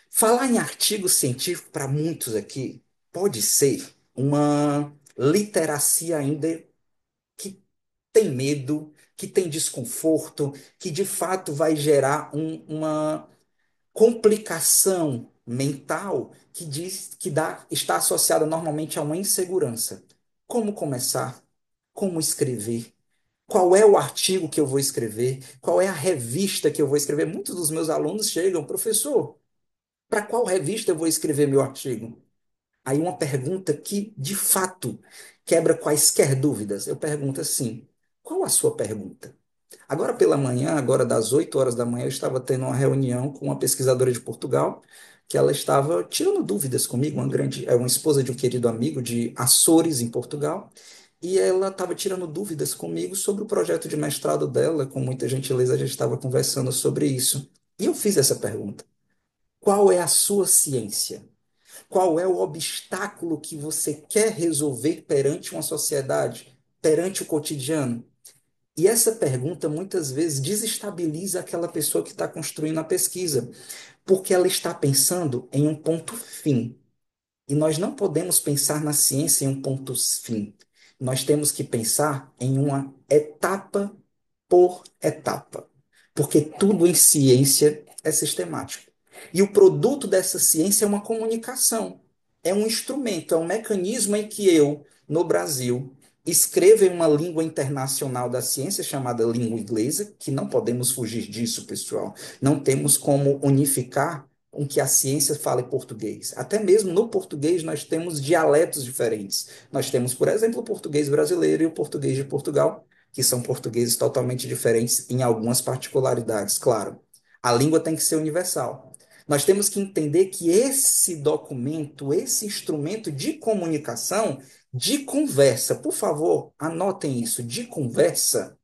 Falar em artigo científico para muitos aqui pode ser uma literacia ainda que tem medo, que tem desconforto, que de fato vai gerar uma complicação mental que diz que está associada normalmente a uma insegurança. Como começar? Como escrever? Qual é o artigo que eu vou escrever? Qual é a revista que eu vou escrever? Muitos dos meus alunos chegam, professor. Para qual revista eu vou escrever meu artigo? Aí uma pergunta que, de fato, quebra quaisquer dúvidas. Eu pergunto assim: qual a sua pergunta? Agora pela manhã, agora das 8 horas da manhã, eu estava tendo uma reunião com uma pesquisadora de Portugal, que ela estava tirando dúvidas comigo, uma esposa de um querido amigo de Açores, em Portugal, e ela estava tirando dúvidas comigo sobre o projeto de mestrado dela. Com muita gentileza, a gente estava conversando sobre isso. E eu fiz essa pergunta: qual é a sua ciência? Qual é o obstáculo que você quer resolver perante uma sociedade, perante o cotidiano? E essa pergunta muitas vezes desestabiliza aquela pessoa que está construindo a pesquisa, porque ela está pensando em um ponto fim. E nós não podemos pensar na ciência em um ponto fim. Nós temos que pensar em uma etapa por etapa, porque tudo em ciência é sistemático. E o produto dessa ciência é uma comunicação, é um instrumento, é um mecanismo em que eu, no Brasil, escrevo em uma língua internacional da ciência chamada língua inglesa, que não podemos fugir disso, pessoal. Não temos como unificar com que a ciência fale português. Até mesmo no português nós temos dialetos diferentes. Nós temos, por exemplo, o português brasileiro e o português de Portugal, que são portugueses totalmente diferentes em algumas particularidades, claro. A língua tem que ser universal. Nós temos que entender que esse documento, esse instrumento de comunicação, de conversa, por favor, anotem isso, de conversa,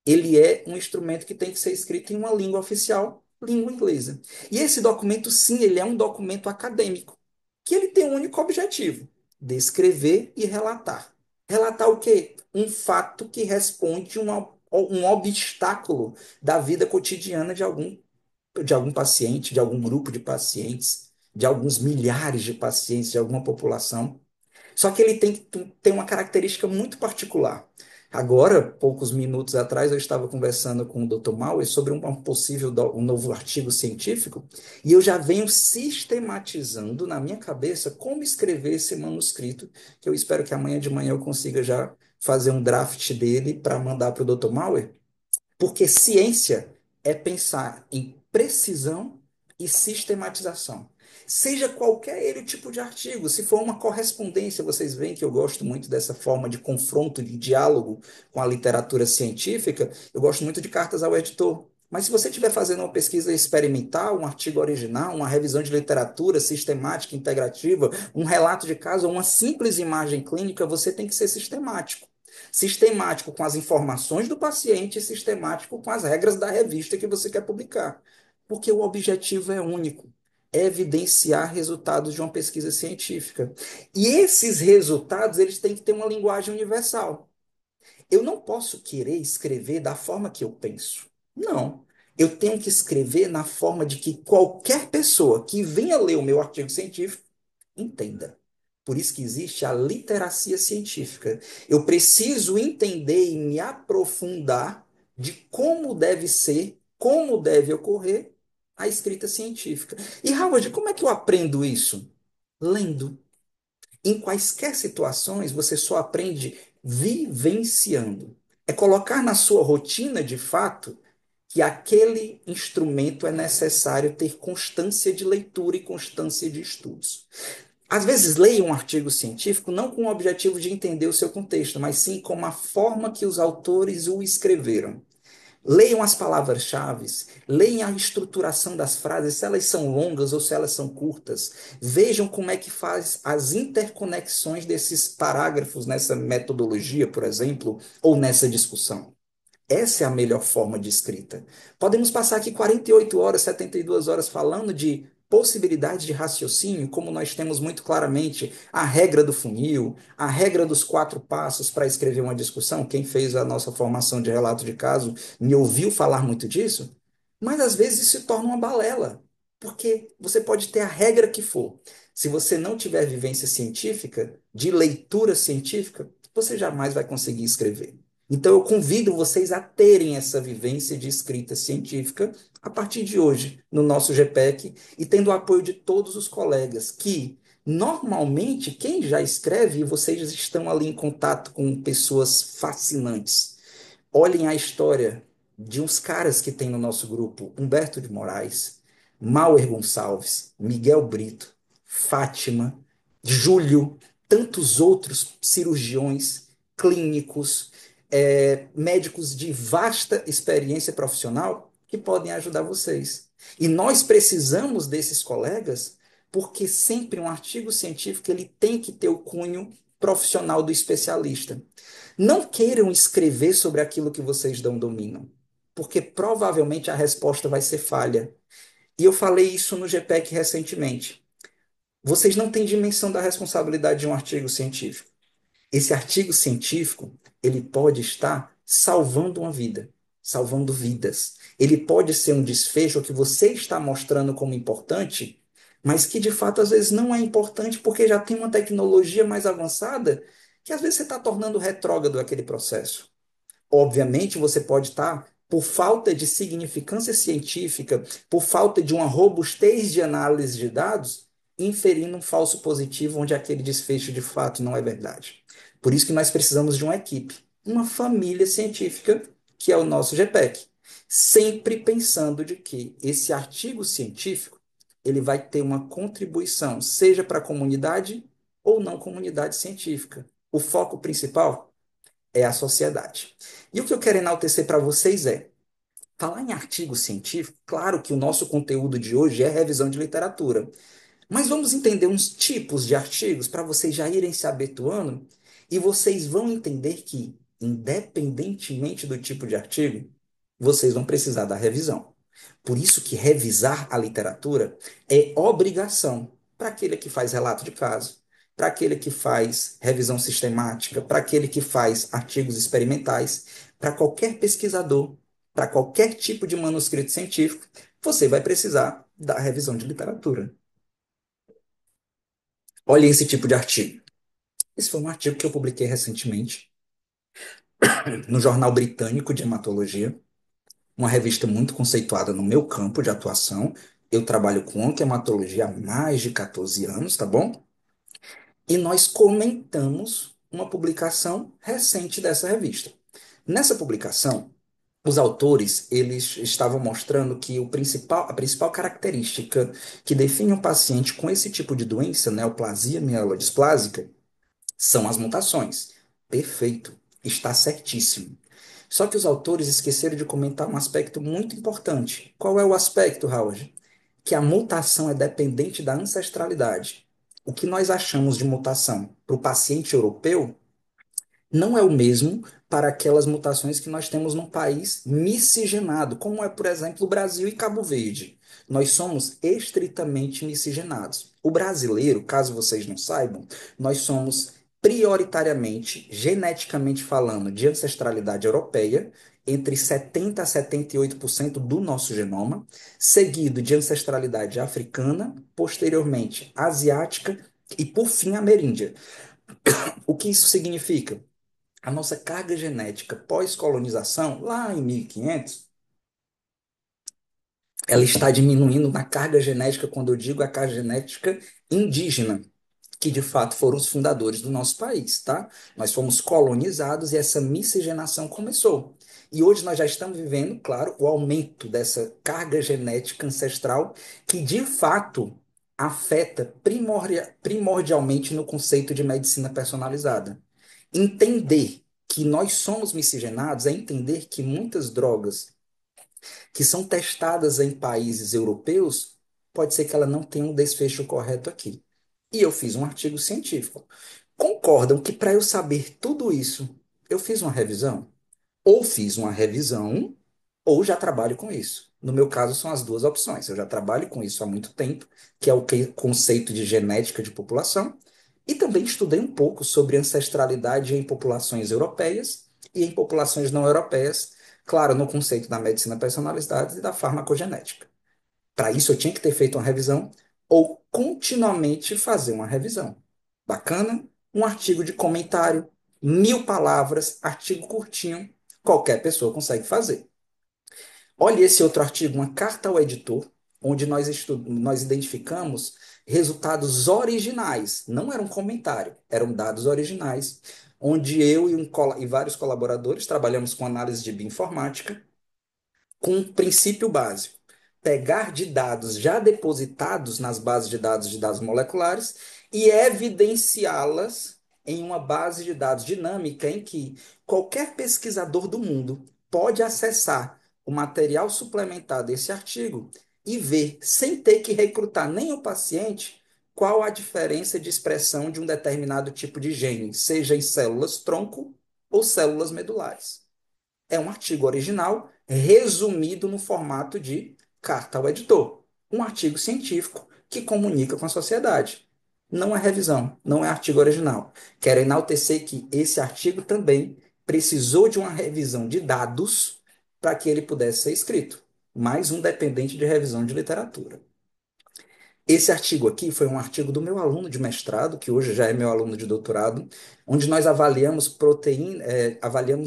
ele é um instrumento que tem que ser escrito em uma língua oficial, língua inglesa. E esse documento, sim, ele é um documento acadêmico, que ele tem um único objetivo: descrever e relatar. Relatar o quê? Um fato que responde um obstáculo da vida cotidiana de algum paciente, de algum grupo de pacientes, de alguns milhares de pacientes, de alguma população. Só que ele tem uma característica muito particular. Agora, poucos minutos atrás, eu estava conversando com o Dr. Mauer sobre um novo artigo científico, e eu já venho sistematizando na minha cabeça como escrever esse manuscrito, que eu espero que amanhã de manhã eu consiga já fazer um draft dele para mandar para o Dr. Mauer, porque ciência é pensar em precisão e sistematização. Seja qualquer ele o tipo de artigo, se for uma correspondência, vocês veem que eu gosto muito dessa forma de confronto, de diálogo com a literatura científica, eu gosto muito de cartas ao editor. Mas se você estiver fazendo uma pesquisa experimental, um artigo original, uma revisão de literatura sistemática, integrativa, um relato de caso ou uma simples imagem clínica, você tem que ser sistemático. Sistemático com as informações do paciente e sistemático com as regras da revista que você quer publicar. Porque o objetivo é único: é evidenciar resultados de uma pesquisa científica. E esses resultados, eles têm que ter uma linguagem universal. Eu não posso querer escrever da forma que eu penso. Não. Eu tenho que escrever na forma de que qualquer pessoa que venha ler o meu artigo científico entenda. Por isso que existe a literacia científica. Eu preciso entender e me aprofundar de como deve ser, como deve ocorrer a escrita científica. E, Howard, como é que eu aprendo isso? Lendo. Em quaisquer situações, você só aprende vivenciando. É colocar na sua rotina, de fato, que aquele instrumento é necessário ter constância de leitura e constância de estudos. Às vezes leia um artigo científico não com o objetivo de entender o seu contexto, mas sim como a forma que os autores o escreveram. Leiam as palavras-chave, leiam a estruturação das frases, se elas são longas ou se elas são curtas. Vejam como é que faz as interconexões desses parágrafos nessa metodologia, por exemplo, ou nessa discussão. Essa é a melhor forma de escrita. Podemos passar aqui 48 horas, 72 horas falando de possibilidade de raciocínio, como nós temos muito claramente a regra do funil, a regra dos 4 passos para escrever uma discussão. Quem fez a nossa formação de relato de caso me ouviu falar muito disso, mas às vezes se torna uma balela. Porque você pode ter a regra que for. Se você não tiver vivência científica, de leitura científica, você jamais vai conseguir escrever. Então, eu convido vocês a terem essa vivência de escrita científica a partir de hoje, no nosso GPEC, e tendo o apoio de todos os colegas, que normalmente quem já escreve, e vocês estão ali em contato com pessoas fascinantes. Olhem a história de uns caras que tem no nosso grupo: Humberto de Moraes, Mauer Gonçalves, Miguel Brito, Fátima, Júlio, tantos outros cirurgiões, clínicos, médicos de vasta experiência profissional que podem ajudar vocês. E nós precisamos desses colegas porque sempre um artigo científico ele tem que ter o cunho profissional do especialista. Não queiram escrever sobre aquilo que vocês não dominam, porque provavelmente a resposta vai ser falha. E eu falei isso no GPEC recentemente. Vocês não têm dimensão da responsabilidade de um artigo científico. Esse artigo científico, ele pode estar salvando uma vida, salvando vidas. Ele pode ser um desfecho que você está mostrando como importante, mas que de fato às vezes não é importante porque já tem uma tecnologia mais avançada que às vezes você está tornando retrógrado aquele processo. Obviamente, você pode estar, por falta de significância científica, por falta de uma robustez de análise de dados, inferindo um falso positivo onde aquele desfecho de fato não é verdade. Por isso que nós precisamos de uma equipe, uma família científica, que é o nosso GPEC, sempre pensando de que esse artigo científico ele vai ter uma contribuição, seja para a comunidade ou não comunidade científica. O foco principal é a sociedade. E o que eu quero enaltecer para vocês é, falar em artigo científico, claro que o nosso conteúdo de hoje é revisão de literatura, mas vamos entender uns tipos de artigos para vocês já irem se habituando e vocês vão entender que, independentemente do tipo de artigo, vocês vão precisar da revisão. Por isso que revisar a literatura é obrigação para aquele que faz relato de caso, para aquele que faz revisão sistemática, para aquele que faz artigos experimentais, para qualquer pesquisador, para qualquer tipo de manuscrito científico, você vai precisar da revisão de literatura. Olha esse tipo de artigo. Esse foi um artigo que eu publiquei recentemente no Jornal Britânico de Hematologia, uma revista muito conceituada no meu campo de atuação. Eu trabalho com oncohematologia há mais de 14 anos, tá bom? E nós comentamos uma publicação recente dessa revista. Nessa publicação, os autores eles estavam mostrando que a principal característica que define um paciente com esse tipo de doença, neoplasia mielodisplásica, são as mutações. Perfeito, está certíssimo. Só que os autores esqueceram de comentar um aspecto muito importante. Qual é o aspecto, Howard? Que a mutação é dependente da ancestralidade. O que nós achamos de mutação para o paciente europeu não é o mesmo para aquelas mutações que nós temos num país miscigenado, como é, por exemplo, o Brasil e Cabo Verde. Nós somos estritamente miscigenados. O brasileiro, caso vocês não saibam, nós somos prioritariamente, geneticamente falando, de ancestralidade europeia, entre 70 a 78% do nosso genoma, seguido de ancestralidade africana, posteriormente asiática e, por fim, ameríndia. O que isso significa? A nossa carga genética pós-colonização, lá em 1500, ela está diminuindo na carga genética, quando eu digo a carga genética indígena, que de fato foram os fundadores do nosso país, tá? Nós fomos colonizados e essa miscigenação começou. E hoje nós já estamos vivendo, claro, o aumento dessa carga genética ancestral, que de fato afeta primordialmente no conceito de medicina personalizada. Entender que nós somos miscigenados é entender que muitas drogas que são testadas em países europeus, pode ser que ela não tenha um desfecho correto aqui. E eu fiz um artigo científico. Concordam que para eu saber tudo isso, eu fiz uma revisão? Ou fiz uma revisão, ou já trabalho com isso. No meu caso, são as duas opções. Eu já trabalho com isso há muito tempo, que é o conceito de genética de população, e também estudei um pouco sobre ancestralidade em populações europeias e em populações não europeias, claro, no conceito da medicina personalizada e da farmacogenética. Para isso, eu tinha que ter feito uma revisão ou continuamente fazer uma revisão. Bacana? Um artigo de comentário, 1.000 palavras, artigo curtinho, qualquer pessoa consegue fazer. Olha esse outro artigo, uma carta ao editor, onde nós identificamos resultados originais. Não era um comentário, eram dados originais, onde eu e vários colaboradores trabalhamos com análise de bioinformática com um princípio básico: pegar de dados já depositados nas bases de dados moleculares e evidenciá-las em uma base de dados dinâmica em que qualquer pesquisador do mundo pode acessar o material suplementar desse artigo e ver, sem ter que recrutar nem o paciente, qual a diferença de expressão de um determinado tipo de gene, seja em células tronco ou células medulares. É um artigo original resumido no formato de carta ao editor. Um artigo científico que comunica com a sociedade. Não é revisão, não é artigo original. Quero enaltecer que esse artigo também precisou de uma revisão de dados para que ele pudesse ser escrito. Mais um dependente de revisão de literatura. Esse artigo aqui foi um artigo do meu aluno de mestrado, que hoje já é meu aluno de doutorado, onde nós avaliamos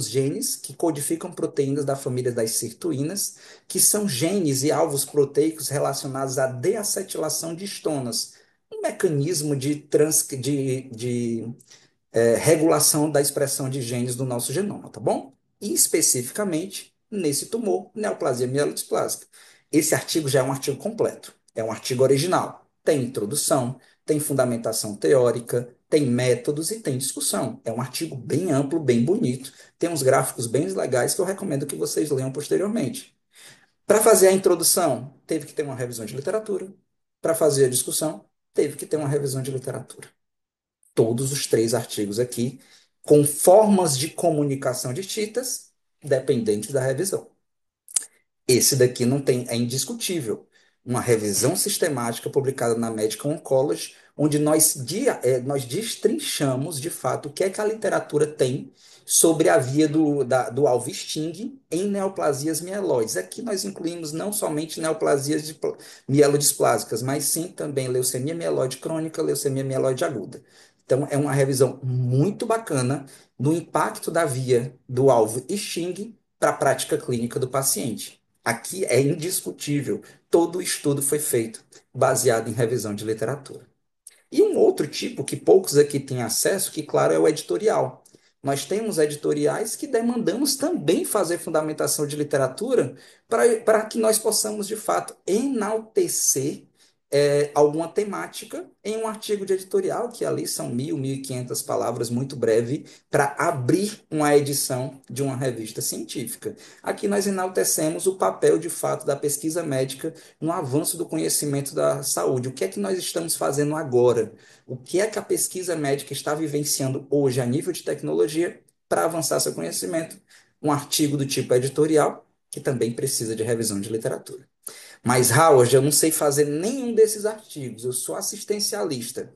genes que codificam proteínas da família das sirtuínas, que são genes e alvos proteicos relacionados à deacetilação de estonas, um mecanismo de regulação da expressão de genes do nosso genoma, tá bom? E especificamente nesse tumor, neoplasia mielodisplásica. Esse artigo já é um artigo completo, é um artigo original. Tem introdução, tem fundamentação teórica, tem métodos e tem discussão. É um artigo bem amplo, bem bonito, tem uns gráficos bem legais que eu recomendo que vocês leiam posteriormente. Para fazer a introdução, teve que ter uma revisão de literatura. Para fazer a discussão, teve que ter uma revisão de literatura. Todos os três artigos aqui, com formas de comunicação distintas, dependentes da revisão. Esse daqui não tem, é indiscutível. Uma revisão sistemática publicada na Medical Oncology, onde nós destrinchamos, de fato, o que é que a literatura tem sobre a via do alvo-Sting em neoplasias mieloides. Aqui nós incluímos não somente mielodisplásicas, mas sim também leucemia mieloide crônica, leucemia mieloide aguda. Então, é uma revisão muito bacana no impacto da via do alvo-Sting para a prática clínica do paciente. Aqui é indiscutível, todo o estudo foi feito baseado em revisão de literatura. E um outro tipo que poucos aqui têm acesso, que claro é o editorial. Nós temos editoriais que demandamos também fazer fundamentação de literatura para que nós possamos, de fato, enaltecer alguma temática em um artigo de editorial, que ali são 1.000, 1.500 palavras, muito breve, para abrir uma edição de uma revista científica. Aqui nós enaltecemos o papel, de fato, da pesquisa médica no avanço do conhecimento da saúde. O que é que nós estamos fazendo agora? O que é que a pesquisa médica está vivenciando hoje a nível de tecnologia para avançar seu conhecimento? Um artigo do tipo editorial, que também precisa de revisão de literatura. Mas, Howard, eu não sei fazer nenhum desses artigos, eu sou assistencialista.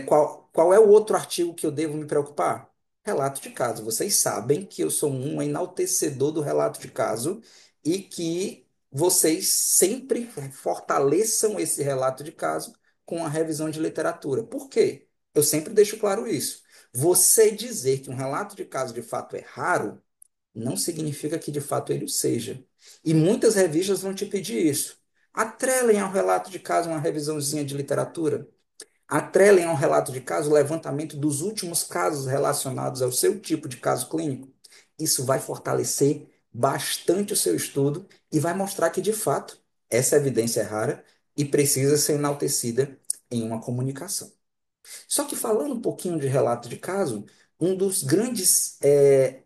Qual é o outro artigo que eu devo me preocupar? Relato de caso. Vocês sabem que eu sou um enaltecedor do relato de caso e que vocês sempre fortaleçam esse relato de caso com a revisão de literatura. Por quê? Eu sempre deixo claro isso. Você dizer que um relato de caso de fato é raro não significa que de fato ele o seja. E muitas revistas vão te pedir isso. Atrelem ao relato de caso uma revisãozinha de literatura. Atrelem ao relato de caso o levantamento dos últimos casos relacionados ao seu tipo de caso clínico. Isso vai fortalecer bastante o seu estudo e vai mostrar que, de fato, essa evidência é rara e precisa ser enaltecida em uma comunicação. Só que falando um pouquinho de relato de caso, um dos grandes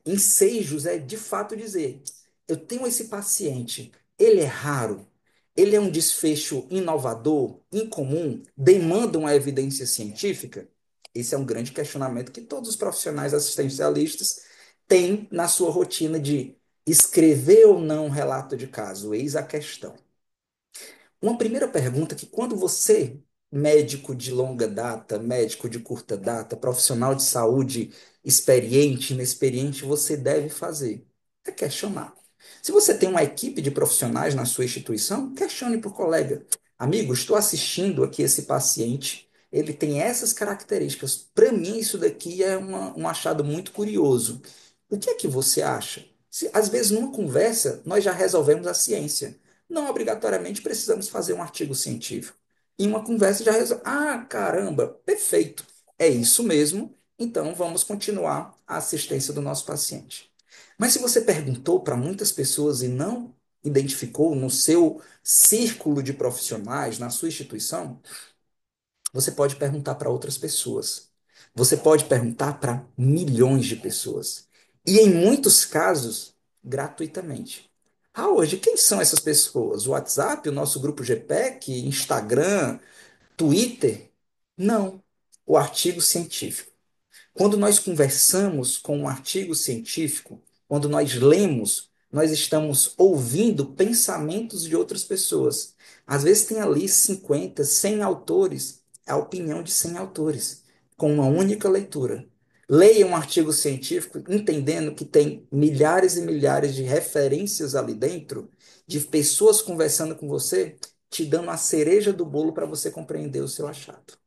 ensejos é de fato dizer: eu tenho esse paciente, ele é raro, ele é um desfecho inovador, incomum, demanda uma evidência científica? Esse é um grande questionamento que todos os profissionais assistencialistas têm na sua rotina de escrever ou não um relato de caso. Eis a questão. Uma primeira pergunta que quando você, médico de longa data, médico de curta data, profissional de saúde experiente, inexperiente, você deve fazer é questionar. Se você tem uma equipe de profissionais na sua instituição, questione por colega. Amigo, estou assistindo aqui esse paciente, ele tem essas características. Para mim, isso daqui é um achado muito curioso. O que é que você acha? Às vezes, numa conversa, nós já resolvemos a ciência. Não obrigatoriamente precisamos fazer um artigo científico. Em uma conversa já resolve. Ah, caramba, perfeito. É isso mesmo. Então, vamos continuar a assistência do nosso paciente. Mas se você perguntou para muitas pessoas e não identificou no seu círculo de profissionais, na sua instituição, você pode perguntar para outras pessoas. Você pode perguntar para milhões de pessoas. E em muitos casos, gratuitamente. Ah, hoje, quem são essas pessoas? O WhatsApp, o nosso grupo GPEC, Instagram, Twitter? Não. O artigo científico. Quando nós conversamos com um artigo científico, quando nós lemos, nós estamos ouvindo pensamentos de outras pessoas. Às vezes tem ali 50, 100 autores, a opinião de 100 autores, com uma única leitura. Leia um artigo científico entendendo que tem milhares e milhares de referências ali dentro, de pessoas conversando com você, te dando a cereja do bolo para você compreender o seu achado.